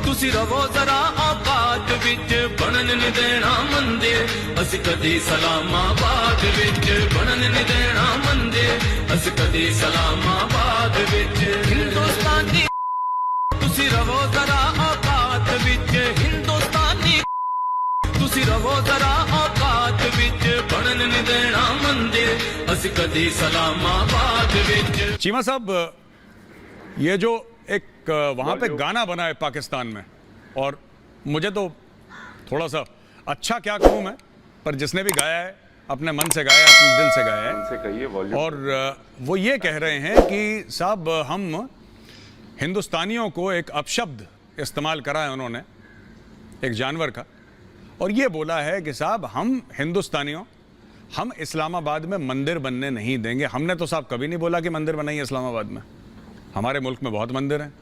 तुसी रवो जरा औकात विच बनन नहीं देना मंदे अस कदी सलामाबाद विच बनन नहीं देना मंदे अस कदी सलामाबाद विच हिंदुस्तानी तुसी रवो जरा औकात विच हिंदुस्तानी तुसी रवो जरा औकात विच बनन नहीं देना मंदे अस कदी सलामाबाद विच। चीमा साहब, ये जो एक वहां पे गाना बना है पाकिस्तान में, और मुझे तो थोड़ा सा अच्छा क्या कहूं मैं, पर जिसने भी गाया है अपने मन से गाया, अपने दिल से गाया है, और वो ये कह रहे हैं कि साहब हम हिंदुस्तानियों को एक अपशब्द इस्तेमाल करा है उन्होंने एक जानवर का, और ये बोला है कि साहब हम हिंदुस्तानियों हम इस्लामाबाद में मंदिर बनने नहीं देंगे। हमने तो साहब कभी नहीं बोला कि मंदिर बनाइए इस्लामाबाद में, हमारे मुल्क में बहुत मंदिर हैं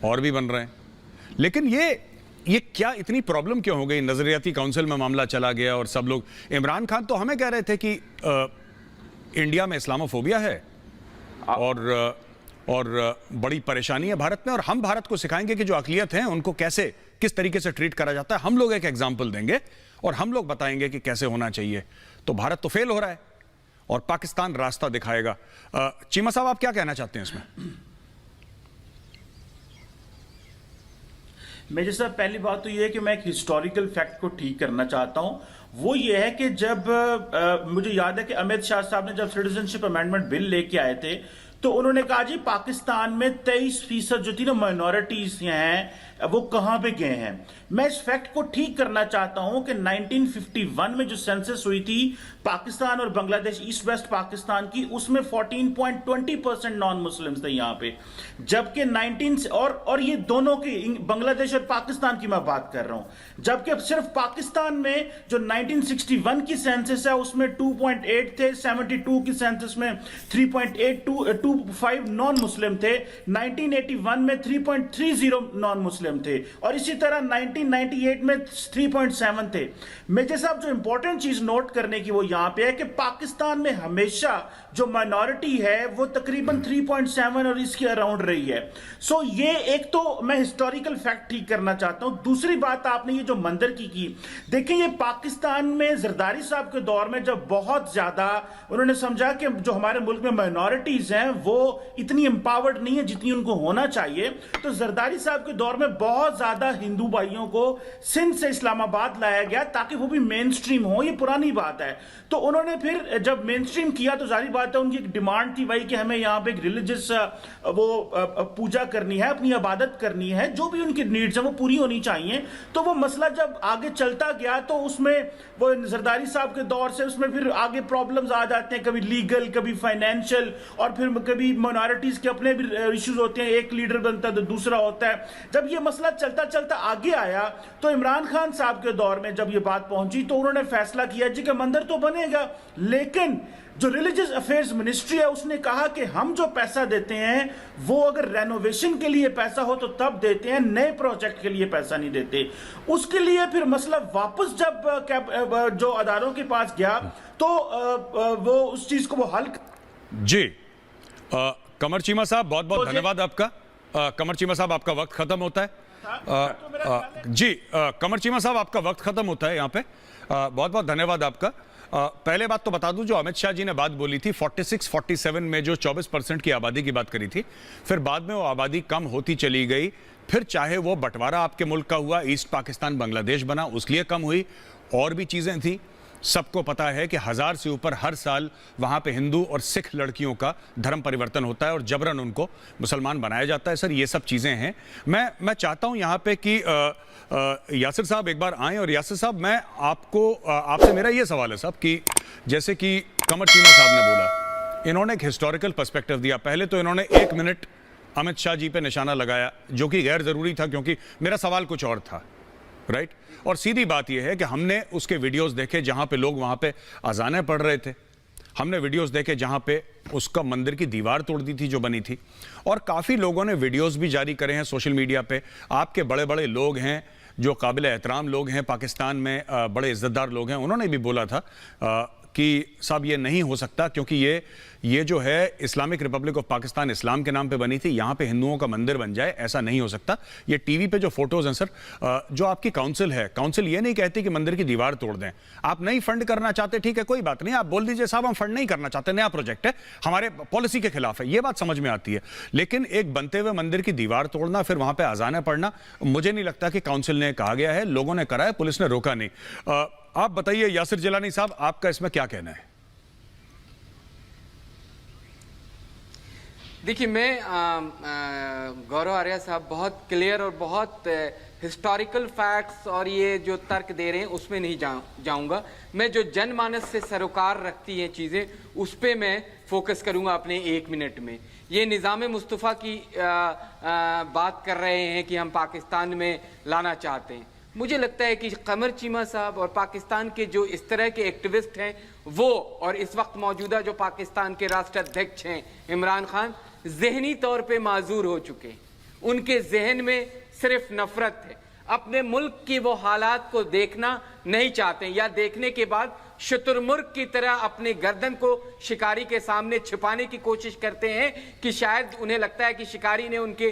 और भी बन रहे हैं, लेकिन ये क्या इतनी प्रॉब्लम क्यों हो गई? नजरियाती काउंसिल में मामला चला गया और सब लोग, इमरान खान तो हमें कह रहे थे कि इंडिया में इस्लामोफोबिया है और बड़ी परेशानी है भारत में, और हम भारत को सिखाएंगे कि जो अक़लियत हैं उनको कैसे किस तरीके से ट्रीट करा जाता है। हम लोग एक एग्जाम्पल देंगे और हम लोग बताएंगे कि कैसे होना चाहिए। तो भारत तो फेल हो रहा है और पाकिस्तान रास्ता दिखाएगा। चीमा साहब, आप क्या कहना चाहते हैं इसमें? मेरे साहब, पहली बात तो ये है कि मैं एक हिस्टोरिकल फैक्ट को ठीक करना चाहता हूं। वो ये है कि जब मुझे याद है कि अमित शाह साहब ने जब सिटीजनशिप अमेंडमेंट बिल लेके आए थे तो उन्होंने कहा जी पाकिस्तान में 23% जो थी ना माइनॉरिटीज हैं वो कहां पे गए हैं। मैं इस फैक्ट को ठीक करना चाहता हूं कि 1951 में जो सेंसस हुई थी पाकिस्तान और बांग्लादेश ईस्ट वेस्ट पाकिस्तान की, उसमें 14.20% नॉन मुस्लिम्स थे यहां पे, जबकि 19 और ये दोनों की बांग्लादेश और पाकिस्तान की मैं बात कर रहा हूं, जबकि सिर्फ पाकिस्तान में जो 1961 की सेंसस है उसमें 2.8 थे, 72 की सेंसस में 3.8225 नॉन मुस्लिम थे, 1981 में 3.30 नॉन मुस्लिम थे, और इसी तरह 1998 में 3.7 थे। मेजर साहब, जो इंपॉर्टेंट चीज नोट करने की वो यहां पे है कि पाकिस्तान में हमेशा जो माइनॉरिटी है वो तकरीबन 3.7 और इसके अराउंड रही है। सो ये एक तो मैं हिस्टोरिकल फैक्ट ठीक करना चाहता हूं। दूसरी बात, आपने ये जो मंदिर की देखिए, ये पाकिस्तान में जरदारी साहब के दौर में जब बहुत ज्यादा उन्होंने समझा कि जो हमारे मुल्क में माइनॉरिटीज हैं वो इतनी एम्पावर्ड नहीं है जितनी उनको होना चाहिए, तो जरदारी साहब के दौर में बहुत ज्यादा हिंदू भाइयों को सिंध से इस्लामाबाद लाया गया ताकि वो भी मेन स्ट्रीम हो। ये पुरानी बात है। तो उन्होंने फिर जब मेन स्ट्रीम किया तो जाहिर बात है उनकी एक डिमांड थी भाई कि हमें यहाँ पे एक रिलीजियस वो पूजा करनी है, अपनी इबादत करनी है, जो भी उनकी नीड्स है वो पूरी होनी चाहिए। तो वो मसला जब आगे चलता गया तो उसमें वो जरदारी साहब के दौर से उसमें फिर आगे प्रॉब्लम्स आ जाते हैं, कभी लीगल, कभी फाइनेंशियल, और फिर कभी माइनॉरिटीज के अपने भी इश्यूज होते हैं, एक लीडर बनता है तो दूसरा होता है। जब ये मसला चलता चलता आगे आया तो इमरान खान साहब के दौर में जब ये बात पहुंची तो उन्होंने फैसला किया जी कि मंदिर तो बनेगा, लेकिन जो रिलीजियस अफेयर्स मिनिस्ट्री है उसने कहा कि हम जो पैसा देते हैं वो अगर रेनोवेशन के लिए पैसा हो तो तब देते हैं, नए प्रोजेक्ट के लिए पैसा नहीं देते। उसके लिए फिर मसला वापस जब जो अदारों के पास गया तो वो उस चीज को वो हल जी। कमर चीमा साहब, बहुत बहुत धन्यवाद आपका। कमर चीमा साहब, आपका वक्त खत्म होता है। जी, कमर चीमा साहब, आपका वक्त खत्म होता है यहाँ पे। बहुत बहुत धन्यवाद आपका। पहले बात तो बता दूं, जो अमित शाह जी ने बात बोली थी 46-47 में जो 24% की आबादी की बात करी थी, फिर बाद में वो आबादी कम होती चली गई, फिर चाहे वो बंटवारा आपके मुल्क का हुआ, ईस्ट पाकिस्तान बांग्लादेश बना, उसके लिए कम हुई, और भी चीजें थी। सबको पता है कि 1000 से ऊपर हर साल वहां पे हिंदू और सिख लड़कियों का धर्म परिवर्तन होता है और जबरन उनको मुसलमान बनाया जाता है। सर, ये सब चीजें हैं। मैं चाहता हूं यहां पे कि यासिर साहब एक बार आएं। और यासिर साहब, मैं आपसे मेरा ये सवाल है साहब कि जैसे कि कमर चीमा साहब ने बोला, इन्होंने एक हिस्टोरिकल पर्सपेक्टिव दिया। पहले तो इन्होंने 1 मिनट अमित शाह जी पे निशाना लगाया, जो कि गैर जरूरी था क्योंकि मेरा सवाल कुछ और था, राइट। और सीधी बात यह है कि हमने उसके वीडियोस देखे जहां पे लोग वहां पे अजानें पढ़ रहे थे, हमने वीडियोस देखे जहां पे उसका मंदिर की दीवार तोड़ दी थी जो बनी थी, और काफ़ी लोगों ने वीडियोस भी जारी करे हैं सोशल मीडिया पे। आपके बड़े बड़े लोग हैं जो काबिल एहतराम लोग हैं पाकिस्तान में, बड़े इज्जतदार लोग हैं, उन्होंने भी बोला था कि साहब ये नहीं हो सकता क्योंकि ये जो है इस्लामिक रिपब्लिक ऑफ पाकिस्तान इस्लाम के नाम पे बनी थी, यहाँ पे हिंदुओं का मंदिर बन जाए, ऐसा नहीं हो सकता। ये टीवी पे जो फोटोज हैं सर, जो आपकी काउंसिल है, काउंसिल ये नहीं कहती कि मंदिर की दीवार तोड़ दें। आप नहीं फंड करना चाहते, ठीक है, कोई बात नहीं, आप बोल दीजिए साहब हम फंड नहीं करना चाहते, नया प्रोजेक्ट है, हमारे पॉलिसी के खिलाफ है, ये बात समझ में आती है। लेकिन एक बनते हुए मंदिर की दीवार तोड़ना, फिर वहां पर अजानें पढ़ना, मुझे नहीं लगता कि काउंसिल ने कहा गया है, लोगों ने करा है, पुलिस ने रोका नहीं। आप बताइए यासिर जिलानी साहब, आपका इसमें क्या कहना है? देखिए, मैं गौरव आर्या साहब बहुत क्लियर और बहुत हिस्टोरिकल फैक्ट्स और ये जो तर्क दे रहे हैं उसमें नहीं जाऊंगा। मैं जो जनमानस से सरोकार रखती हैं चीज़ें उस पर मैं फोकस करूंगा अपने 1 मिनट में। ये निज़ाम मुस्तफ़ा की बात कर रहे हैं कि हम पाकिस्तान में लाना चाहते हैं। मुझे लगता है कि कमर चीमा साहब और पाकिस्तान के जो इस तरह के एक्टिविस्ट हैं वो, और इस वक्त मौजूदा जो पाकिस्तान के राष्ट्राध्यक्ष हैं इमरान खान, जहनी तौर पे माजूर हो चुके हैं। उनके जहन में सिर्फ नफरत है, अपने मुल्क की वो हालात को देखना नहीं चाहते, या देखने के बाद शुतुरमुर्ग की तरह अपने गर्दन को शिकारी के सामने छिपाने की कोशिश करते हैं कि शायद उन्हें लगता है कि शिकारी ने उनके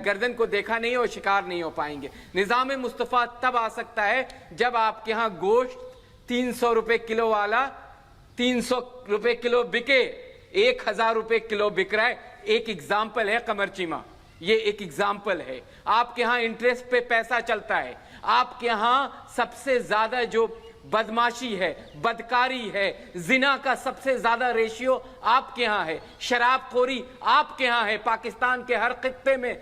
गर्दन को देखा नहीं और शिकार नहीं हो पाएंगे। निज़ाम मुस्तफ़ा तब आ सकता है जब आपके यहाँ गोश्त 300 रुपए किलो वाला 300 रुपए किलो बिके, 1000 रुपए किलो बिक रहा है। एक एग्जाम्पल है कमर चीमा, ये एक एग्जाम्पल है। आपके यहाँ इंटरेस्ट पे पैसा चलता है, आपके यहाँ सबसे ज्यादा जो बदमाशी है, बदकारी है, जिना का सबसे ज्यादा रेशियो आपके यहाँ है, शराबखोरी आपके यहाँ है। पाकिस्तान के हर खित्ते में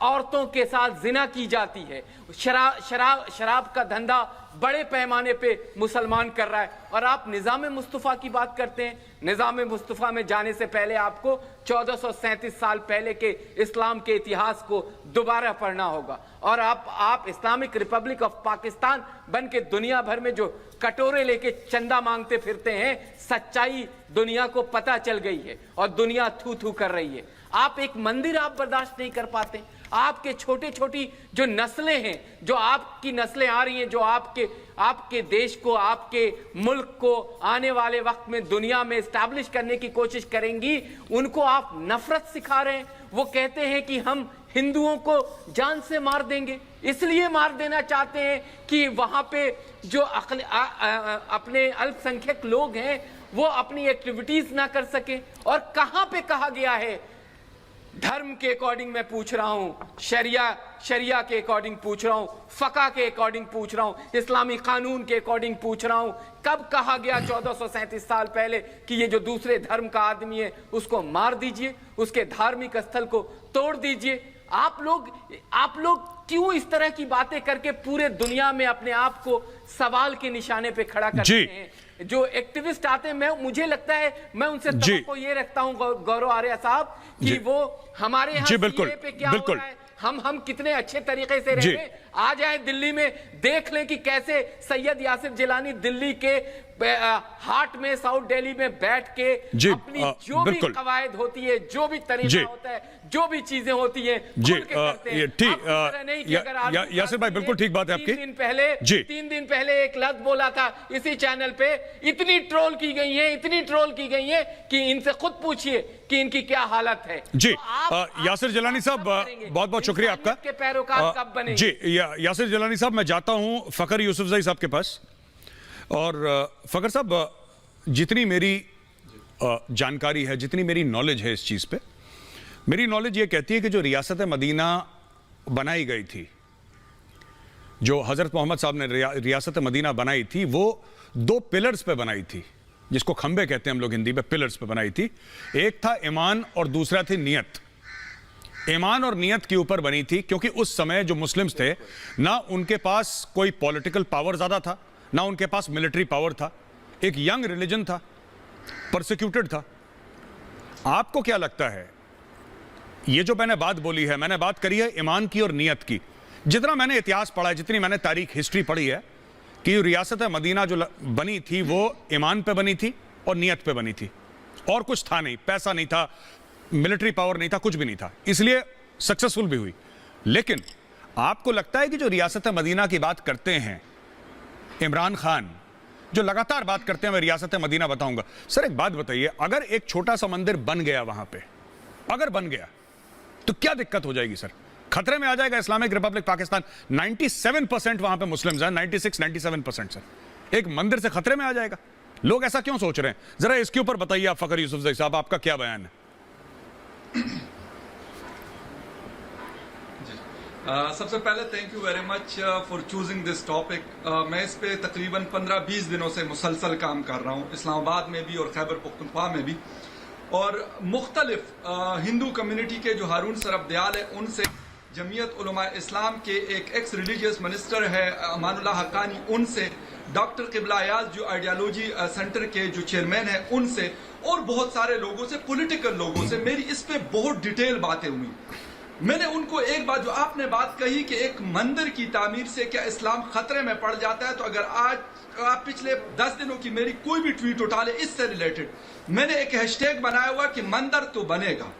औरतों के साथ जिना की जाती है। शराब का धंधा बड़े पैमाने पे मुसलमान कर रहा है, और आप निज़ाम मुस्तफ़ा की बात करते हैं। निज़ाम मुस्तफ़ा में जाने से पहले आपको 1437 साल पहले के इस्लाम के इतिहास को दोबारा पढ़ना होगा, और आप इस्लामिक रिपब्लिक ऑफ पाकिस्तान बन के दुनिया भर में जो कटोरे लेके चंदा मांगते फिरते हैं, सच्चाई दुनिया को पता चल गई है और दुनिया थू थू कर रही है। आप एक मंदिर आप बर्दाश्त नहीं कर पाते। आपके छोटे छोटी जो नस्लें हैं, जो आपकी नस्लें आ रही हैं, जो आपके देश को, आपके मुल्क को आने वाले वक्त में दुनिया में एस्टैब्लिश करने की कोशिश करेंगी, उनको आप नफरत सिखा रहे हैं। वो कहते हैं कि हम हिंदुओं को जान से मार देंगे, इसलिए मार देना चाहते हैं कि वहां पे जो अपने अल्पसंख्यक लोग हैं वो अपनी एक्टिविटीज ना कर सके। और कहां पे कहा गया है? धर्म के अकॉर्डिंग मैं पूछ रहा हूं, शरिया के अकॉर्डिंग पूछ रहा हूं, फका के अकॉर्डिंग पूछ रहा हूं, इस्लामी कानून के अकॉर्डिंग पूछ रहा हूं। कब कहा गया 1437 साल पहले कि ये जो दूसरे धर्म का आदमी है उसको मार दीजिए, उसके धार्मिक स्थल को तोड़ दीजिए? आप लोग क्यों इस तरह की बातें करके पूरे दुनिया में अपने आप को सवाल के निशाने पे खड़ा करते हैं? जो एक्टिविस्ट आते हैं, मुझे लगता है मैं उनसे तवक्को ये रखता हूं गौरव आर्या साहब कि वो हमारे यहाँ सीए पे क्या हो रहा है, हम कितने अच्छे तरीके से रह रहे, आ जाए दिल्ली में देख लें कि कैसे सैयद यासिर जिलानी दिल्ली के हाट में, साउथ दिल्ली में बैठ के अपनी जो भी कवायद होती है, जो भी तरीका होता है, जो भी चीजें होती है, यासिर भाई बिल्कुल ठीक बात है आपकी। 3 दिन पहले एक लफ्ज बोला था इसी चैनल पे, इतनी ट्रोल की गई है कि इनसे खुद पूछिए कि इनकी क्या हालत है। जी यासिर जिलानी साहब बहुत बहुत शुक्रिया आपका। के पैरोकार कब बनेंगे? जी यासिर जिलानी साहब, मैं जाता हूं फखर यूसुफजई साहब के पास। और फखर साहब, जितनी मेरी जानकारी है, जितनी मेरी नॉलेज है इस चीज़ पे, मेरी नॉलेज ये कहती है कि जो रियासत मदीना बनाई गई थी, जो हज़रत मोहम्मद साहब ने रियासत मदीना बनाई थी, वो 2 पिलर्स पे बनाई थी, जिसको खंबे कहते हैं हम लोग हिंदी में, पिलर्स पे बनाई थी। एक था ईमान और दूसरा थी नियत। ईमान और नियत के ऊपर बनी थी क्योंकि उस समय जो मुस्लिम्स थे ना, उनके पास कोई पॉलिटिकल पावर ज़्यादा था, ना उनके पास मिलिट्री पावर था, एक यंग रिलीजन था, परसिक्यूटेड था। आपको क्या लगता है, ये जो मैंने बात बोली है, मैंने बात करी है ईमान की और नियत की। जितना मैंने इतिहास पढ़ा है, जितनी मैंने तारीख हिस्ट्री पढ़ी है, कि रियासत मदीना जो बनी थी वो ईमान पे बनी थी और नियत पे बनी थी, और कुछ था नहीं, पैसा नहीं था, मिलिट्री पावर नहीं था, कुछ भी नहीं था, इसलिए सक्सेसफुल भी हुई। लेकिन आपको लगता है कि जो रियासत मदीना की बात करते हैं इमरान खान, जो लगातार बात करते हैं, मैं रियासत मदीना बताऊंगा। सर एक बात बताइए, अगर एक छोटा सा मंदिर बन गया वहां पे, अगर बन गया तो क्या दिक्कत हो जाएगी सर? खतरे में आ जाएगा इस्लामिक रिपब्लिक पाकिस्तान। 97% वहां पे मुस्लिम्स हैं, 96-97% सर। एक मंदिर से खतरे में आ जाएगा। लोग ऐसा क्यों सोच रहे हैं? जरा इसके ऊपर बताइए आप फखर यूसुफजई साहब, आपका क्या बयान है? सबसे पहले thank you very much for choosing this topic. मैं इस पे तकरीबन 15-20 दिनों से मुसलसल काम कर रहा हूँ, इस्लामाबाद में भी और खैबर पख्तूनख्वा में भी, और मुख्तलिफ हिंदू कम्युनिटी के जो हारून सरबदयाल है उनसे, जमीयत उलमा इस्लाम के एक एक्स रिलीजियस मिनिस्टर है अमानुल्लाह हक्कानी, उनसे, डॉक्टर किबला अयाज जो आइडियोलॉजी सेंटर के जो चेयरमैन है उनसे, और बहुत सारे लोगों से, पॉलिटिकल लोगों से मेरी इस पे बहुत डिटेल बातें हुई। मैंने उनको एक बात, जो आपने बात कही कि एक मंदिर की तामीर से क्या इस्लाम खतरे में पड़ जाता है, तो अगर आज आप पिछले 10 दिनों की मेरी कोई भी ट्वीट उठा ले इससे रिलेटेड, मैंने एक हैशटैग बनाया हुआ कि मंदिर तो बनेगा,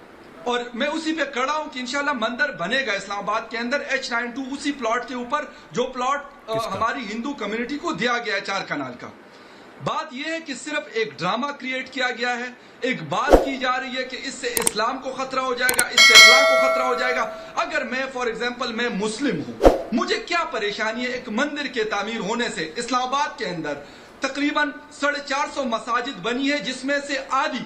और मैं उसी पे खड़ा हूं कि इंशाल्लाह मंदिर बनेगा इस्लामाबाद के अंदर H92 उसी प्लॉट के ऊपर जो प्लॉट हमारी हिंदू कम्युनिटी को दिया गया है 4 कनाल का। बात यह है कि सिर्फ एक ड्रामा क्रिएट किया गया है, एक बात की जा रही है कि इससे इस्लाम को खतरा हो जाएगा, इससे इस्लाम को खतरा हो जाएगा। अगर मैं फॉर एग्जांपल मैं मुस्लिम हूं, मुझे क्या परेशानी है एक मंदिर के तामीर होने से? इस्लामाबाद के अंदर तकरीबन 450 मसाजिद बनी है, जिसमें से आधी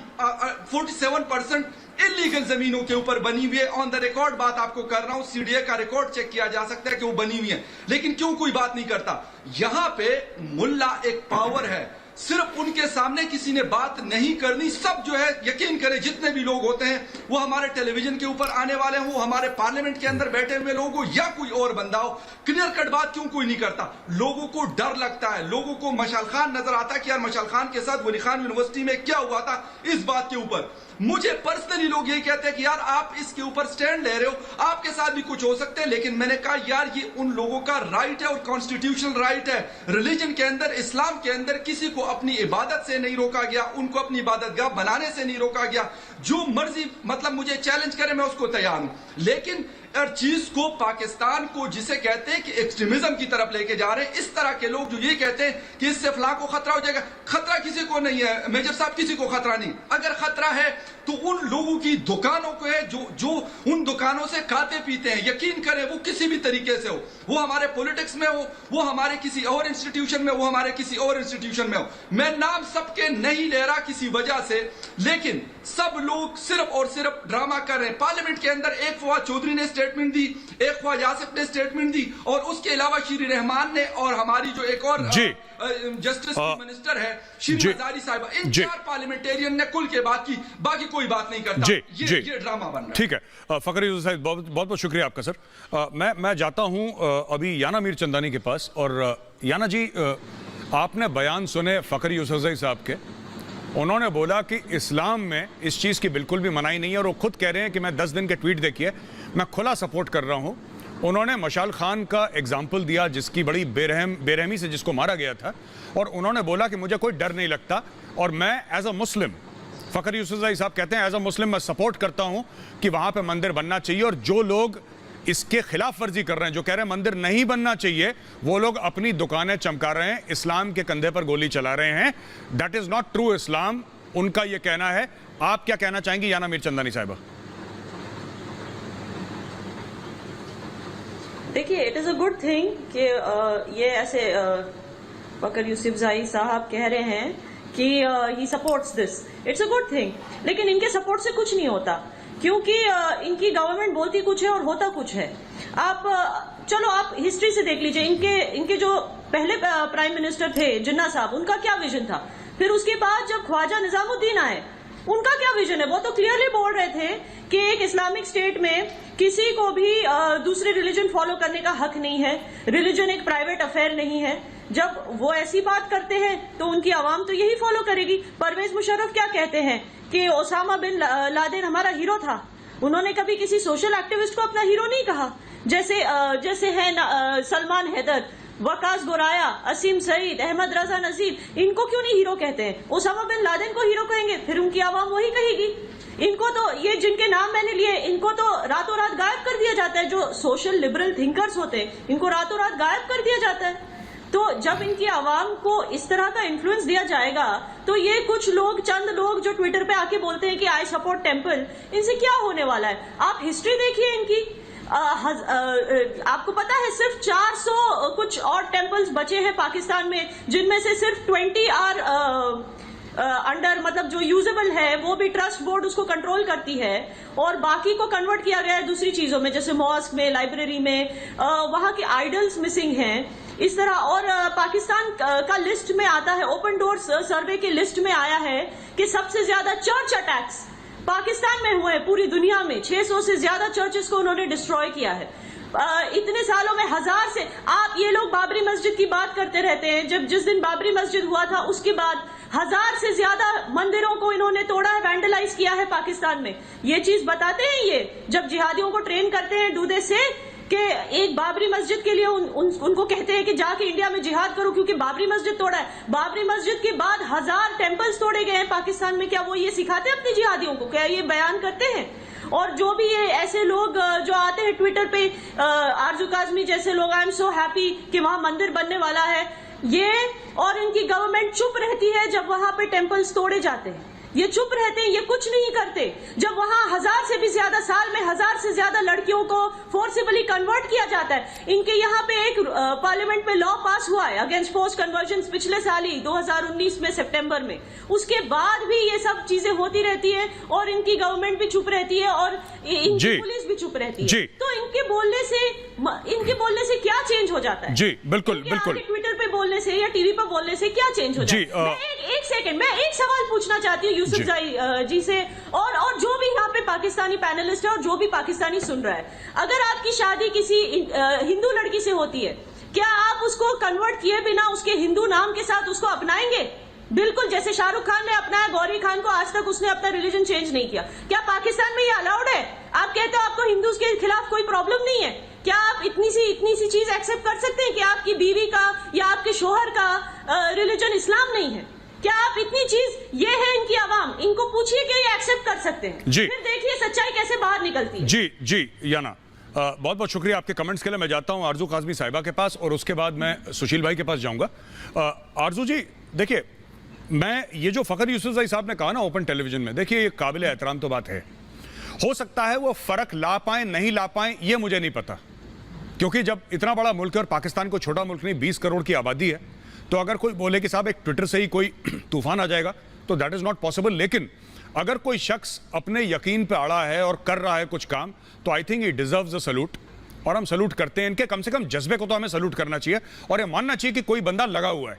47% इलीगल जमीनों के ऊपर बनी हुई है। ऑन द रिकॉर्ड बात आपको कर रहा हूं, सीडीए का रिकॉर्ड चेक किया जा सकता है कि वो बनी हुई है, लेकिन क्यों कोई बात नहीं करता? यहां पे मुल्ला एक पावर है, सिर्फ उनके सामने किसी ने बात नहीं करनी। सब जो है, यकीन करें जितने भी लोग होते हैं, वो हमारे टेलीविजन के ऊपर आने वाले हो, हमारे पार्लियामेंट के अंदर बैठे हुए लोग हो या कोई और बंदा हो, क्लियर कट बात क्यों कोई नहीं करता? लोगों को डर लगता है, लोगों को मशाल खान नजर आता है कि यार मशाल खान के साथ वली खान यूनिवर्सिटी में क्या हुआ था, इस बात के ऊपर मुझे पर्सनली लोग यही कहते हैं कि यार आप इसके ऊपर स्टैंड ले रहे हो, आपके साथ भी कुछ हो सकते हैं। लेकिन मैंने कहा यार ये उन लोगों का राइट है और कॉन्स्टिट्यूशनल राइट है। रिलीजन के अंदर, इस्लाम के अंदर किसी को अपनी इबादत से नहीं रोका गया, उनको अपनी इबादतगाह बनाने से नहीं रोका गया। जो मर्जी मतलब मुझे चैलेंज करे, मैं उसको तैयार हूं। लेकिन हर चीज को, पाकिस्तान को जिसे कहते हैं कि एक्सट्रीमिज्म की तरफ लेके जा रहे हैं, इस तरह के लोग जो ये कहते हैं कि इससे फलां को खतरा हो जाएगा, खतरा किसी को नहीं है मेजर साहब, किसी को खतरा नहीं। अगर खतरा है तो उन लोगों की दुकानों को है जो उन दुकानों से खाते पीते हैं। यकीन करें वो किसी भी तरीके से हो, वो हमारे पॉलिटिक्स में हो, वो हमारे किसी और इंस्टीट्यूशन में, वो हमारे किसी और इंस्टीट्यूशन में हो। मैं नाम सबके नहीं ले रहा किसी वजह से, लेकिन सब लोग सिर्फ और सिर्फ ड्रामा कर रहे हैं। पार्लियामेंट के अंदर एक फवाद चौधरी ने स्टेटमेंट दी, एक ख्वाजा आसिफ ने स्टेटमेंट दी, और उसके अलावा श्री रहमान ने, और हमारी जो एक और जस्टिस मिनिस्टर है श्री हजारी साहिबा, इन 4 पार्लियामेंटेरियन ने कुल के बात की, बाकी कोई बात नहीं करता। ये ड्रामा बन रहा है। ठीक है फखर यूसुफ साहब, बहुत बहुत शुक्रिया आपका सर। मैं जाता हूं अभी याना मीर चंदानी के पास। और याना जी, आपने बयान सुने फखर यूसुफ साहब के। उन्होंने बोला कि इस्लाम में इस चीज़ की बिल्कुल भी मनाही नहीं है, और वो खुद कह रहे हैं कि मैं 10 दिन के ट्वीट देखिए, मैं खुला सपोर्ट कर रहा हूं। उन्होंने मशाल खान का एग्जाम्पल दिया, जिसकी बड़ी बेरहमी से जिसको मारा गया था, और उन्होंने बोला कि मुझे कोई डर नहीं लगता, और मैं एज अ मुस्लिम, फखर यूसुफ साहब कहते हैं एज अ मुस्लिम मैं सपोर्ट करता हूं कि वहां पे मंदिर बनना चाहिए। और जो लोग इसके खिलाफ वर्जी कर रहे हैं, जो कह रहे हैं मंदिर नहीं बनना चाहिए, वो लोग अपनी दुकानें चमका रहे हैं, इस्लाम के कंधे पर गोली चला रहे हैं। दैट इज नॉट ट्रू इस्लाम, उनका यह कहना है। आप क्या कहना चाहेंगी याना मीर चंदानी साहिबा? देखिए, it is a good thing कि ये ऐसे फखर यूसुफजई साहब कह रहे हैं कि he supports this, it's a good thing. लेकिन इनके सपोर्ट से कुछ नहीं होता, क्योंकि इनकी गवर्नमेंट बोलती कुछ है और होता कुछ है। चलो आप हिस्ट्री से देख लीजिए, इनके जो पहले प्राइम मिनिस्टर थे जिन्ना साहब, उनका क्या विजन था। फिर उसके बाद जब ख्वाजा निजामुद्दीन आए, उनका क्या विजन है? वो तो क्लियरली बोल रहे थे कि एक इस्लामिक स्टेट में किसी को भी दूसरे रिलीजन फॉलो करने का हक नहीं है, रिलीजन एक प्राइवेट अफेयर नहीं है। जब वो ऐसी बात करते हैं तो उनकी आवाम तो यही फॉलो करेगी। परवेज मुशर्रफ क्या कहते हैं कि ओसामा बिन लादेन हमारा हीरो था। उन्होंने कभी किसी सोशल एक्टिविस्ट को अपना हीरो नहीं कहा। जैसे है सलमान हैदर, वकास गोराया, असीम सईद, अहमद रजा नजीर, इनको क्यों नहीं हीरो कहते हैं? ओसामा बिन लादेन को हीरो कहेंगे, फिर उनकी आवाम वही कहेगी। इनको तो ये जिनके नाम मैंने लिए, इनको तो रातों रात गायब कर दिया जाता है। जो सोशल लिबरल थिंकर्स होते हैं, इनको रातों रात गायब कर दिया जाता है। तो जब इनकी आवाम को इस तरह का इन्फ्लुएंस दिया जाएगा तो ये कुछ लोग, चंद लोग जो ट्विटर पे आके बोलते हैं कि आई सपोर्ट टेम्पल, इनसे क्या होने वाला है? आप हिस्ट्री देखिए इनकी। आपको पता है सिर्फ 400 कुछ और टेम्पल्स बचे हैं पाकिस्तान में, जिनमें से सिर्फ 20 आर अंडर, मतलब जो यूजेबल है वो भी ट्रस्ट बोर्ड उसको कंट्रोल करती है, और बाकी को कन्वर्ट किया गया है दूसरी चीजों में, जैसे मॉस्क में, लाइब्रेरी में। वहां के आइडल्स मिसिंग हैं इस तरह। और पाकिस्तान का लिस्ट में आता है, ओपन डोर्स सर्वे के लिस्ट में आया है कि सबसे ज्यादा चर्च अटैक्स पाकिस्तान में हुए हैं पूरी दुनिया में। 600 से ज्यादा चर्चेस को उन्होंने डिस्ट्रॉय किया है इतने सालों में। 1000 से, आप ये लोग बाबरी मस्जिद की बात करते रहते हैं, जिस दिन बाबरी मस्जिद हुआ था उसके बाद 1000 से ज्यादा मंदिरों को इन्होंने तोड़ा है, वैंडलाइज किया है पाकिस्तान में। ये चीज बताते हैं ये जब जिहादियों को ट्रेन करते हैं डू दे से कि एक बाबरी मस्जिद के लिए उनको कहते हैं कि जाके इंडिया में जिहाद करो क्योंकि बाबरी मस्जिद तोड़ा है। बाबरी मस्जिद के बाद 1000 टेम्पल्स तोड़े गए हैं पाकिस्तान में। क्या वो ये सिखाते हैं अपने जिहादियों को? क्या ये बयान करते हैं? और जो भी ये ऐसे लोग जो आते हैं ट्विटर पे, आरजू काजमी जैसे लोग, आई एम सो हैप्पी कि वहां मंदिर बनने वाला है, ये और इनकी गवर्नमेंट चुप रहती है जब वहां पे टेम्पल्स तोड़े जाते हैं। ये चुप रहते हैं, ये कुछ नहीं करते। जब वहां 1000 से भी ज्यादा, साल में 1000 से ज्यादा लड़कियों को फोर्सिबली कन्वर्ट किया जाता है। इनके यहाँ पे एक पार्लियामेंट में लॉ पास हुआ है अगेंस्ट फोर्स कन्वर्जन पिछले साल ही 2019 में सितंबर में। उसके बाद भी ये सब चीजें होती रहती है और इनकी गवर्नमेंट भी चुप रहती है और इनकी पुलिस भी चुप रहती है। तो इनके बोलने से क्या चेंज हो जाता है? जी बिल्कुल बिल्कुल। ट्विटर पे बोलने से या टीवी पर बोलने से क्या चेंज हो जाता है? एक सेकंड, मैं एक सवाल पूछना चाहती हूँ यूसुफ जी से, और जो भी यहाँ पे पाकिस्तानी पैनलिस्ट है और जो भी पाकिस्तानी सुन रहा है, अगर आपकी शादी किसी हिंदू लड़की से होती है, क्या आप उसको कन्वर्ट किए बिना उसके हिंदू नाम के साथ उसको अपनाएंगे? बिल्कुल, जैसे शाहरुख खान ने अपनाया गौरी खान को, आज तक उसने अपना रिलीजन चेंज नहीं किया। क्या पाकिस्तान में ये अलाउड है? आप कहते हो आपको हिंदूज के खिलाफ कोई प्रॉब्लम नहीं है, क्या आप इतनी सी चीज एक्सेप्ट कर सकते हैं कि आपकी बीवी का या आपके शोहर का रिलीजन इस्लाम नहीं है? क्या आप इतनी चीज, ये है इनकी आवाम, इनको पूछिए कि ये एक्सेप्ट कर सकते हैं? जी, फिर देखिए सच्चाई कैसे बाहर निकलती है। जी याना, बहुत बहुत शुक्रिया आपके कमेंट्स के लिए। मैं जाता हूं आरजू काजमी साहिबा के पास और उसके बाद मैं सुशील भाई के पास जाऊंगा। आरजू जी देखिए, मैं ये जो फखर यूसुफजई साहब ने कहा ना ओपन टेलीविजन में, देखिए ये काबिल एहतराम तो बात है। हो सकता है वो फर्क ला पाए नहीं ला पाए, ये मुझे नहीं पता, क्योंकि जब इतना बड़ा मुल्क है और पाकिस्तान को छोटा मुल्क नहीं, 20 करोड़ की आबादी है, तो अगर कोई बोले कि साहब एक ट्विटर से ही कोई तूफान आ जाएगा तो दैट इज नॉट पॉसिबल। लेकिन अगर कोई शख्स अपने यकीन पे अड़ा है और कर रहा है कुछ काम, तो I think he deserves a salute, और हम सैल्यूट करते हैं इनके कम से कम जज्बे को तो हमें सैल्यूट करना चाहिए और ये मानना चाहिए कि कोई बंदा लगा हुआ है।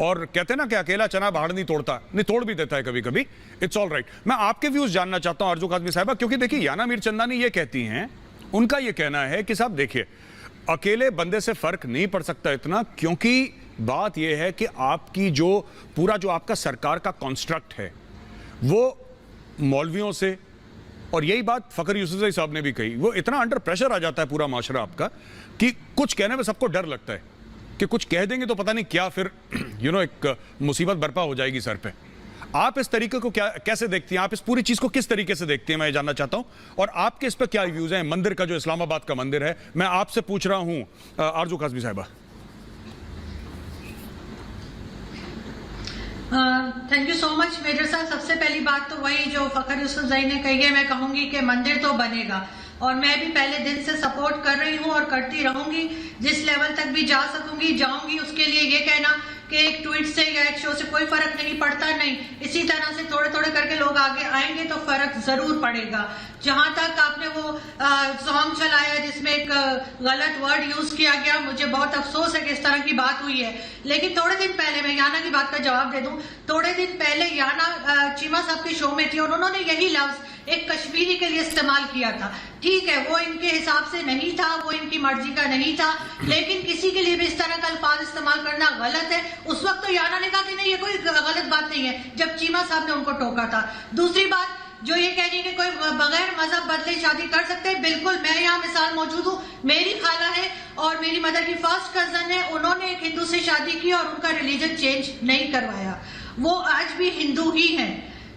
और कहते हैं ना कि अकेला चना पहाड़ नहीं तोड़ता, नहीं तोड़ भी देता है कभी कभी। It's all right. मैं आपके व्यूज जानना चाहता हूं आरजू काजमी साहिबा, क्योंकि देखिए याना मीरचंदानी ये कहती हैं, उनका ये कहना है कि साहब देखिए अकेले बंदे से फर्क नहीं पड़ सकता इतना, क्योंकि बात यह है कि आपकी जो पूरा जो आपका सरकार का कॉन्स्ट्रक्ट है वो मौलवियों से, और यही बात फखर यूसुफजई साहब ने भी कही, वो इतना अंडर प्रेशर आ जाता है पूरा माशरा आपका कि कुछ कहने में सबको डर लगता है कि कुछ कह देंगे तो पता नहीं क्या फिर एक मुसीबत बर्पा हो जाएगी सर पे। आप इस तरीके को कैसे देखती हैं? आप इस पूरी चीज को किस तरीके से देखती हैं, मैं ये जानना चाहता हूं, और आपके इस पर क्या व्यूज हैं? मंदिर का जो इस्लामाबाद का मंदिर है, मैं आपसे पूछ रहा हूं आरजू काजमी साहिबा। Thank you so much major साहब। सबसे पहली बात तो वही जो फखर यूसुफजई ने कही है, मैं कहूंगी कि मंदिर तो बनेगा, और मैं भी पहले दिन से सपोर्ट कर रही हूं और करती रहूंगी, जिस लेवल तक भी जा सकूंगी जाऊंगी। उसके लिए ये कहना कि एक ट्वीट से या एक शो से कोई फर्क नहीं पड़ता, नहीं, इसी तरह से थोड़े थोड़े करके लोग आगे आएंगे तो फर्क जरूर पड़ेगा। जहां तक आपने वो सॉन्ग चलाया जिसमें एक गलत वर्ड यूज किया गया, मुझे बहुत अफसोस है कि इस तरह की बात हुई है। लेकिन थोड़े दिन पहले, मैं याना की बात का जवाब दे दूं, थोड़े दिन पहले याना चीमा साहब के शो में थी और उन्होंने यही लफ्ज एक कश्मीरी के लिए इस्तेमाल किया था। ठीक है, वो इनके हिसाब से नहीं था, वो इनकी मर्जी का नहीं था, लेकिन किसी के लिए भी इस तरह का अल्फाज इस्तेमाल करना गलत है। उस वक्त तो याना ने कहा कि नहीं ये कोई गलत बात नहीं है, जब चीमा साहब ने उनको टोका था। दूसरी बात जो ये कह रही है कि कोई बगैर मजहब बदले शादी कर सकते हैं, बिल्कुल, मैं यहाँ मिसाल मौजूद हूँ। मेरी खाला है और मेरी मदर की फर्स्ट कजन है, उन्होंने एक हिंदू से शादी की और उनका रिलीजन चेंज नहीं करवाया, वो आज भी हिंदू ही हैं।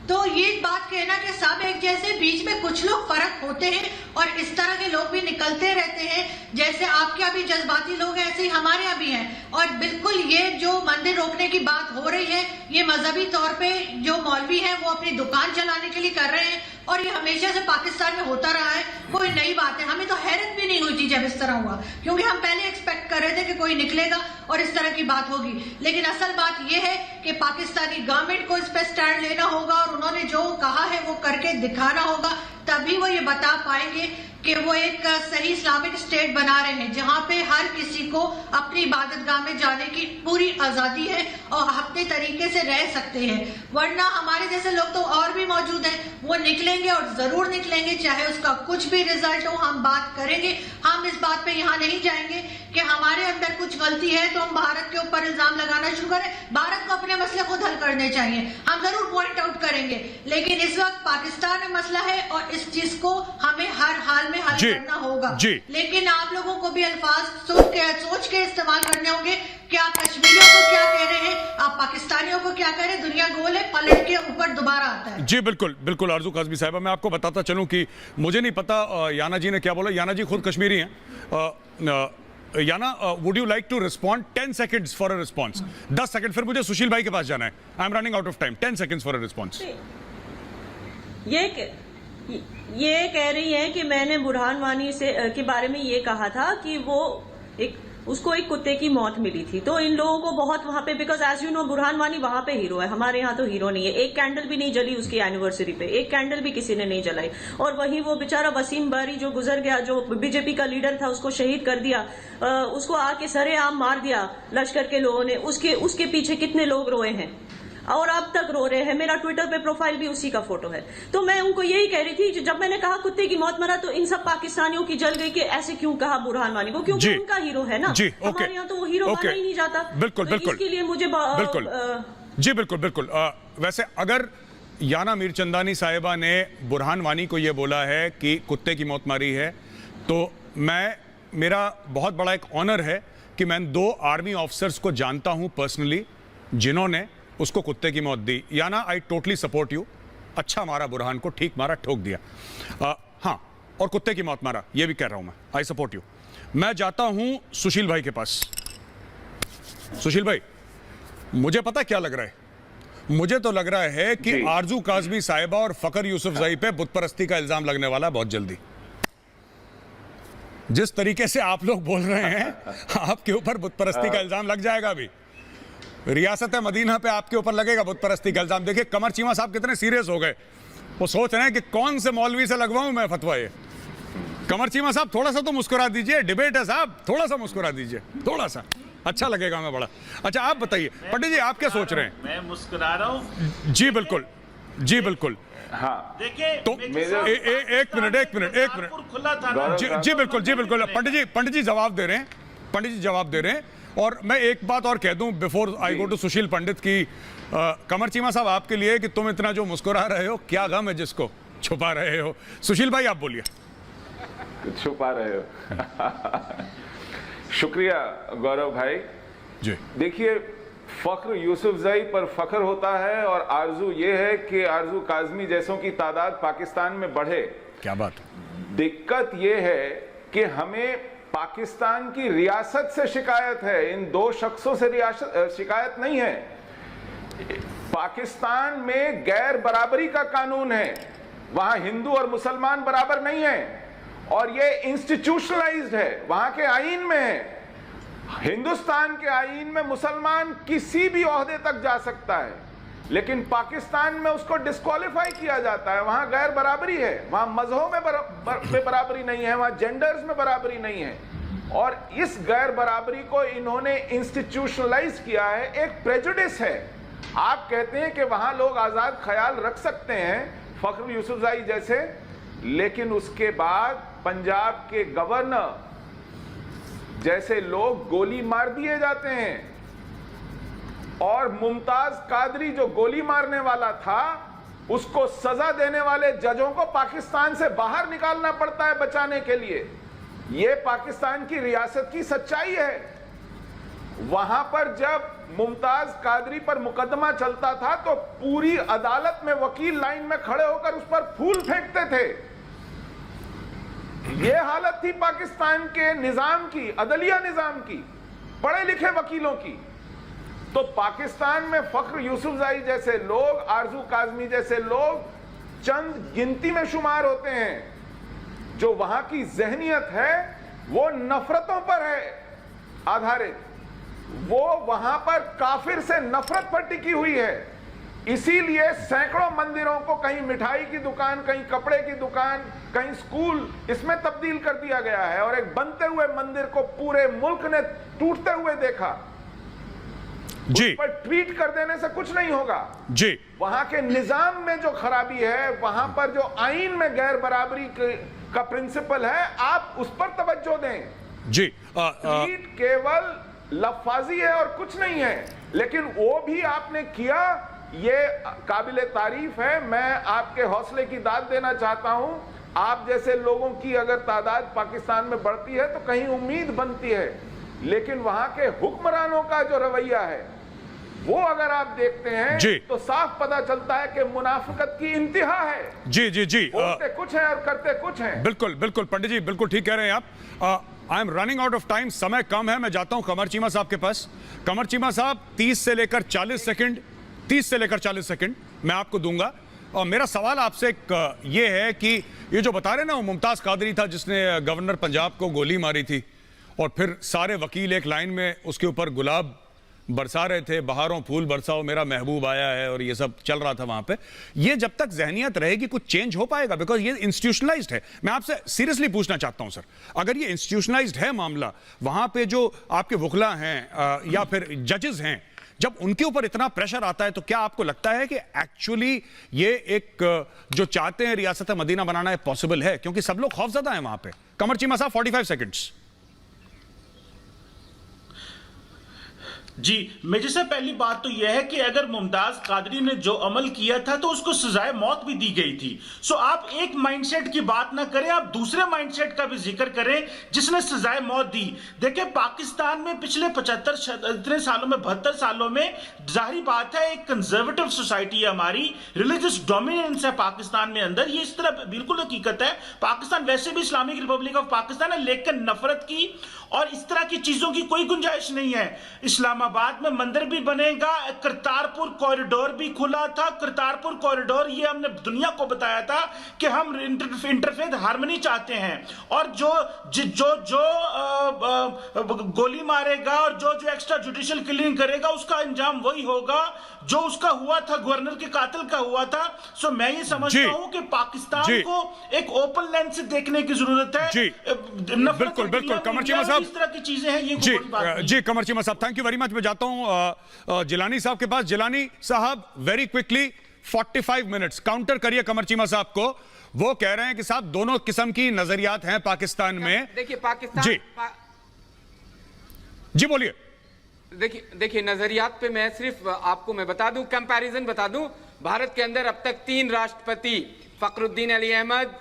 तो ये बात कहना कि सब एक जैसे, बीच में कुछ लोग फर्क होते हैं और इस तरह के लोग भी निकलते रहते हैं। जैसे आपके यहाँ भी जज्बाती लोग हैं, ऐसे ही हमारे यहाँ भी हैं। और बिल्कुल ये जो मंदिर रोकने की बात हो रही है, ये मजहबी तौर पे जो मौलवी हैं वो अपनी दुकान चलाने के लिए कर रहे हैं और ये हमेशा से पाकिस्तान में होता रहा है, कोई नई बात है। हमें तो हैरत भी नहीं हुई थी जब इस तरह हुआ, क्योंकि हम पहले एक्सपेक्ट कर रहे थे कि कोई निकलेगा और इस तरह की बात होगी। लेकिन असल बात यह है कि पाकिस्तानी गवर्नमेंट को इस पर स्टैंड लेना होगा और उन्होंने जो कहा है वो करके दिखाना होगा, तभी वो ये बता पाएंगे कि वो एक सही इस्लामिक स्टेट बना रहे हैं जहां पे हर किसी को अपनी इबादतगाह में जाने की पूरी आजादी है और अपने तरीके से रह सकते हैं। वरना हमारे जैसे लोग तो और भी मौजूद हैं, वो निकलेंगे और जरूर निकलेंगे, चाहे उसका कुछ भी रिजल्ट हो। हम बात करेंगे, हम इस बात पे यहाँ नहीं जाएंगे कि हमारे अंदर कुछ गलती है तो हम भारत के ऊपर इल्जाम लगाना शुरू करें। भारत को अपने मसले खुद हल करने चाहिए, हम जरूर पॉइंट आउट करेंगे। लेकिन इस वक्त पाकिस्तान में मसला है और इस चीज को हमें हर हाल में हल करना होगा। लेकिन आप लोगों को भी अल्फाज सोच के इस्तेमाल करने होंगे कि आप कश्मीरियों को क्या कह रहे हैं, आप पाकिस्तानियों को क्या कह रहे हैं। दुनिया गोल है, पलट के ऊपर दोबारा आता है। जी बिल्कुल बिल्कुल आरजू काज़मी साहिबा, मैं आपको बताता चलूं कि मुझे नहीं पता याना जी ने क्या बोला। याना जी खुद कश्मीरी हैं। याना, would you like to respond? 10 seconds for a response. 10 second, फिर मुझे सुशील भाई के पास जाना है। I am running out of time. 10 seconds for a response. ये कह रही है कि मैंने बुरहान वानी से के बारे में ये कहा था कि वो उसको एक कुत्ते की मौत मिली थी। तो इन लोगों को बहुत वहां पे, because as you know Burhan Wani वहां पे हीरो है, हमारे यहाँ तो हीरो नहीं है। एक कैंडल भी नहीं जली उसकी एनिवर्सरी पे, एक कैंडल भी किसी ने नहीं जलाई। और वहीं वो बेचारा वसीम बारी जो गुजर गया, जो बीजेपी का लीडर था, उसको शहीद कर दिया, उसको आके सरेआम मार दिया लश्कर के लोगों ने। उसके पीछे कितने लोग रोए हैं और अब तक रो रहे हैं। मेरा ट्विटर पे प्रोफाइल भी उसी का फोटो है। तो मैं उनको यही कह रही थी, जब मैंने कहा कुत्ते की मौत मरा, तो इन सब पाकिस्तानियों की जल गई कि ऐसे क्यों कहा बुरहान वानी को, क्योंकि उनका हीरो है ना। हमारे यहाँ तो वो हीरो माना ही नहीं जाता। बिल्कुल तो बिल्कुल, इसके लिए मुझे जी बिल्कुल बिल्कुल। वैसे अगर याना मीरचंदानी साहिबा ने बुरहान वानी को यह बोला है कि कुत्ते की मौत मारी है, तो मेरा बहुत बड़ा एक ऑनर है कि मैं 2 आर्मी ऑफिसर्स को जानता हूं पर्सनली जिन्होंने उसको कुत्ते की मौत दी। याना, आई टोटली सपोर्ट यू। अच्छा मारा बुरहान को, ठीक मारा, ठोक दिया। हाँ, और कुत्ते की मौत मारा, ये भी कह रहा हूं मैं। I support you. मैं जाता हूं सुशील भाई के पास। सुशील भाई, मुझे पता क्या लग रहा है? मुझे तो लग रहा है कि आरजू काज़मी साहिबा और फखर यूसुफजई पे बुत परस्ती का इल्जाम लगने वाला है बहुत जल्दी। जिस तरीके से आप लोग बोल रहे हैं, आपके ऊपर बुत परस्ती का इल्जाम लग जाएगा। अभी रियासत मदीना पे आपके ऊपर लगेगा बुत परस्ती का इल्जाम। देखिए कमर चीमा साहब कितने सीरियस हो गए, वो सोच रहे हैं कि कौन से मौलवी से लगवाऊं मैं फतवा। ये कमर चीमा साहब थोड़ा सा तो मुस्कुरा दीजिए, डिबेट है साहब, थोड़ा सा मुस्कुरा दीजिए, थोड़ा सा अच्छा लगेगा मैं बड़ा। अच्छा आप बताइए पंडित जी, आप क्या सोच रहे हैं? मैं मुस्कुरा रहा हूँ। जी बिल्कुल, जी बिल्कुल। हाँ, देखिए तो एक मिनट खुला था। जी बिल्कुल पंडित जी जवाब दे रहे हैं। और मैं एक बात और कह दूं बिफोर आई गो टू सुशील पंडित की, कमर चीमा साहब आपके लिए कि तुम इतना जो मुस्कुरा रहे हो, क्या गम है जिसको छुपा रहे हो? सुशील भाई आप बोलिए। छुपा रहे हो। शुक्रिया गौरव भाई जी। देखिए, फख्र यूसुफजई पर फख्र होता है और आरजू ये है कि आरजू काज़मी जैसों की तादाद पाकिस्तान में बढ़े। क्या बात। दिक्कत ये है कि हमें पाकिस्तान की रियासत से शिकायत है, इन 2 शख्सों से शिकायत नहीं है। पाकिस्तान में गैर बराबरी का कानून है, वहां हिंदू और मुसलमान बराबर नहीं है और ये इंस्टीट्यूशनलाइज्ड है, वहां के आईन में है। हिंदुस्तान के आईन में मुसलमान किसी भी ओहदे तक जा सकता है, लेकिन पाकिस्तान में उसको डिस्क्वालीफाई किया जाता है। वहां गैर बराबरी है, वहां मजहबों में बराबरी नहीं है, वहां जेंडर्स में बराबरी नहीं है और इस गैर बराबरी को इन्होंने इंस्टीट्यूशनलाइज किया है। एक प्रेजुडिस है। आप कहते हैं कि वहां लोग आजाद ख्याल रख सकते हैं, फख्र यूसुफजई जैसे, लेकिन उसके बाद पंजाब के गवर्नर जैसे लोग गोली मार दिए जाते हैं और मुमताज कादरी जो गोली मारने वाला था, उसको सजा देने वाले जजों को पाकिस्तान से बाहर निकालना पड़ता है बचाने के लिए। यह पाकिस्तान की रियासत की सच्चाई है। वहां पर जब मुमताज कादरी पर मुकदमा चलता था तो पूरी अदालत में वकील लाइन में खड़े होकर उस पर फूल फेंकते थे। यह हालत थी पाकिस्तान के निजाम की, अदलिया निजाम की, पढ़े लिखे वकीलों की। तो पाकिस्तान में फख्र यूसुफजई जैसे लोग, आरजू काजमी जैसे लोग चंद गिनती में शुमार होते हैं। जो वहां की जहनियत है वो नफरतों पर है आधारित, वो वहां पर काफिर से नफरत पर टिकी हुई है। इसीलिए सैकड़ों मंदिरों को कहीं मिठाई की दुकान, कहीं कपड़े की दुकान, कहीं स्कूल, इसमें तब्दील कर दिया गया है। और एक बनते हुए मंदिर को पूरे मुल्क ने टूटते हुए देखा। जी, उस पर ट्वीट कर देने से कुछ नहीं होगा जी। वहां के निजाम में जो खराबी है, वहां पर जो आईन में गैर बराबरी का प्रिंसिपल है, आप उस पर तवज्जो दें। जी, ट्वीट केवल लफ्जाजी है और कुछ नहीं है, लेकिन वो भी आपने किया, ये काबिले तारीफ है। मैं आपके हौसले की दाद देना चाहता हूं। आप जैसे लोगों की अगर तादाद पाकिस्तान में बढ़ती है तो कहीं उम्मीद बनती है, लेकिन वहां के हुक्मरानों का जो रवैया है वो अगर आप देखते हैं जी, तो साफ पता चलता है कि मुनाफिकत की इंतहा है। जी जी जी, बोलते कुछ है और करते कुछ है। बिल्कुल बिल्कुल पंडित जी, बिल्कुल ठीक कह रहे हैं आप। आई am running out of time, समय कम है। मैं जाता हूं कमर चीमा साहब के पास। कमर चीमा साहब 30 से लेकर 40 सेकंड मैं आपको दूंगा। और मेरा सवाल आपसे ये है कि ये जो बता रहे ना, वो मुमताज कादरी था जिसने गवर्नर पंजाब को गोली मारी थी, और फिर सारे वकील एक लाइन में उसके ऊपर गुलाब बरसा रहे थे, बहारों फूल बरसाओ मेरा महबूब आया है, और ये सब चल रहा था वहां पे। ये जब तक जहनियत रहेगी कुछ चेंज हो पाएगा? बिकॉज ये इंस्टीट्यूशनलाइज्ड है। मैं आपसे सीरियसली पूछना चाहता हूं सर, अगर ये इंस्टीट्यूशनलाइज्ड है मामला, वहां पे जो आपके वकला हैं या फिर जजेस हैं, जब उनके ऊपर इतना प्रेशर आता है, तो क्या आपको लगता है कि एक्चुअली ये एक जो चाहते हैं रियासत मदीना बनाना है पॉसिबल है? क्योंकि सब लोग खौफजदा हैं वहां पे। कमर चीमा साहब 45 सेकंड्स। जी, मेजर साहब, पहली बात तो यह है कि अगर मुमताज कादरी ने जो अमल किया था तो उसको सजाए मौत भी दी गई थी। सो आप एक माइंडसेट की बात ना करें, आप दूसरे माइंडसेट का भी जिक्र करें जिसने सजाए मौत दी। देखिए, पाकिस्तान में पिछले 72 सालों में जाहिर बात है एक कंजर्वेटिव सोसाइटी है हमारी, रिलीजियस डोमिनेंस है पाकिस्तान में अंदर, ये इस तरह बिल्कुल हकीकत है। पाकिस्तान वैसे भी इस्लामिक रिपब्लिक ऑफ पाकिस्तान है, लेकिन नफरत की और इस तरह की चीजों की कोई गुंजाइश नहीं है। इस्लामाबाद में मंदिर भी बनेगा, करतारपुर कॉरिडोर भी खुला था। करतारपुर कॉरिडोर, ये हमने दुनिया को बताया था कि हम इंटरफेथ हार्मनी चाहते हैं, और जो गोली मारेगा और जो एक्स्ट्रा जुडिशियल किलिंग करेगा, उसका अंजाम वही होगा जो उसका हुआ था, गवर्नर के कातिल का हुआ था। सो मैं ये समझता हूं कि पाकिस्तान को एक ओपन लेंस से देखने की जरूरत है। जी, बिल्कुल बिल्कुल कमर चीमा साहब, इस तरह की चीजें हैं, ये जी बड़ी बात नहीं। जी कमर चीमा साहब, थैंक यू वेरी मच। मैं जाता हूं जिलानी साहब के पास। जिलानी साहब, वेरी क्विकली 45 मिनट्स काउंटर करिए कमर चीमा साहब को। वो कह रहे हैं कि साहब दोनों किस्म की नजरियात हैं पाकिस्तान में। देखिए, पाकिस्तान जी बोलिए। देखिए नजरियात पे मैं सिर्फ आपको मैं बता दूं, कंपैरिजन बता दूं। भारत के अंदर अब तक 3 राष्ट्रपति, फखरुद्दीन अली अहमद,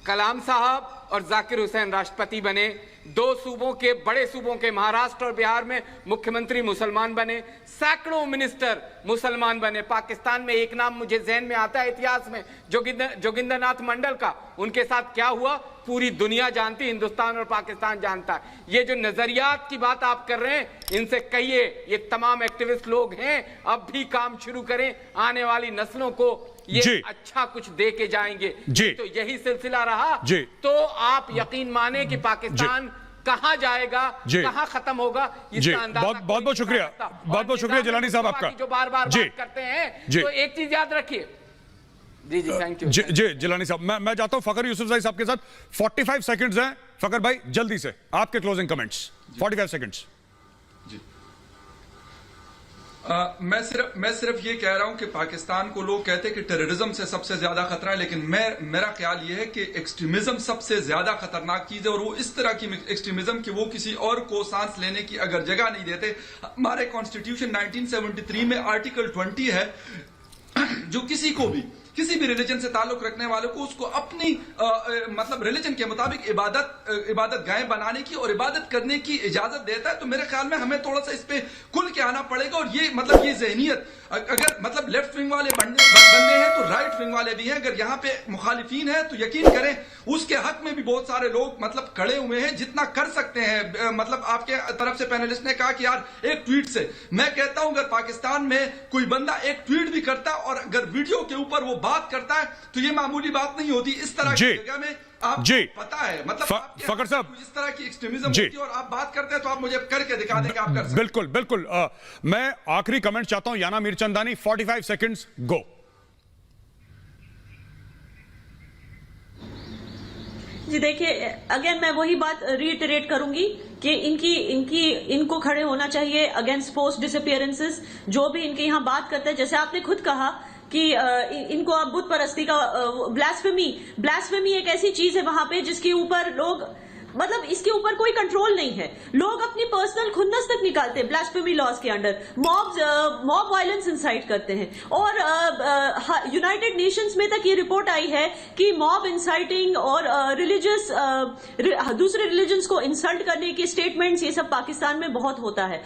कलाम साहब और जाकिर हुसैन राष्ट्रपति बने। 2 सूबों के, बड़े सूबों के, महाराष्ट्र और बिहार में मुख्यमंत्री मुसलमान बने, सैकड़ों मिनिस्टर मुसलमान बने। पाकिस्तान में एक नाम मुझे जहन में आता है इतिहास में, जोगिंदरनाथ मंडल का। उनके साथ क्या हुआ पूरी दुनिया जानती, हिंदुस्तान और पाकिस्तान जानता है। ये जो नजरियात की बात आप कर रहे हैं, इनसे कहिए ये तमाम एक्टिविस्ट लोग हैं, अब भी काम शुरू करें, आने वाली नस्लों को ये अच्छा कुछ दे के जाएंगे। तो यही सिलसिला रहा तो आप यकीन माने कि पाकिस्तान कहां जाएगा, कहां खत्म होगा, इसका अंदाजा बहुत बहुत शुक्रिया, बहुत बहुत शुक्रिया जिलानी साहब आपका। जो बार बार बात करते हैं, तो एक चीज याद रखिए। जी थैंक यू। जी जिलानी साहब, मैं जाता हूं फखर यूसुफजई साहब के साथ। 45 सेकंड्स हैं फखर भाई, जल्दी से आपके क्लोजिंग कमेंट्स। 45 सेकंड्स। मैं सिर्फ ये कह रहा हूं कि पाकिस्तान को लोग कहते हैं कि टेररिज्म से सबसे ज्यादा खतरा है, लेकिन मेरा ख्याल ये है कि एक्सट्रीमिज्म सबसे ज्यादा खतरनाक चीज है, और वो इस तरह की एक्सट्रीमिज्म कि वो किसी और को सांस लेने की अगर जगह नहीं देते। हमारे कॉन्स्टिट्यूशन 1973 में आर्टिकल 20 है जो किसी को भी किसी भी रिलीजन से ताल्लुक रखने वाले को उसको अपनी मतलब रिलीजन के मुताबिक इबादत गाहें बनाने की और इबादत करने की इजाजत देता है। तो मेरे ख्याल में हमें थोड़ा सा इस पे खुल के आना पड़ेगा। और ये मतलब ये जहनियत अगर मतलब लेफ्ट विंग वाले बंदे हैं तो राइट विंग वाले भी हैं। अगर यहाँ पे मुखालिफिन है तो यकीन करें उसके हक में भी बहुत सारे लोग मतलब खड़े हुए हैं जितना कर सकते हैं। मतलब आपके तरफ से पैनलिस्ट ने कहा कि यार एक ट्वीट से, मैं कहता हूं अगर पाकिस्तान में कोई बंदा एक ट्वीट भी करता है और अगर वीडियो के ऊपर वो बात करता है तो ये मामूली बात नहीं होती। इस तरह की जगह में आप पता है मतलब फखर साहब इस तरह की एक्सट्रीमिज्म होती है और आप बात करते हैं तो आप मुझे करके दिखा दें कि आप कर सकते हैं। बिल्कुल बिल्कुल। मैं आखिरी कमेंट चाहता हूं याना मीरचंदानी, 45 सेकंड्स गो। जी देखिए, अगेन मैं वही बात रीइटरेट करूंगी कि इनको खड़े होना चाहिए अगेंस्ट फोर्स्ड डिसअपियरेंसेस। जो भी इनके यहाँ बात करते हैं, जैसे आपने खुद कहा कि इनको अब बुत परस्ती का ब्लास्फेमी एक ऐसी चीज है वहां पे जिसके ऊपर लोग मतलब इसके ऊपर कोई कंट्रोल नहीं है। लोग अपनी पर्सनल खुन्नस तक निकालते हैं ब्लास्फेमी लॉज के अंडर, मॉब वायलेंस इंसाइट करते हैं। और यूनाइटेड नेशंस में तक ये रिपोर्ट आई है कि मॉब इंसाइटिंग और दूसरे रिलीजन्स को इंसल्ट करने के स्टेटमेंट्स ये सब पाकिस्तान में बहुत होता है।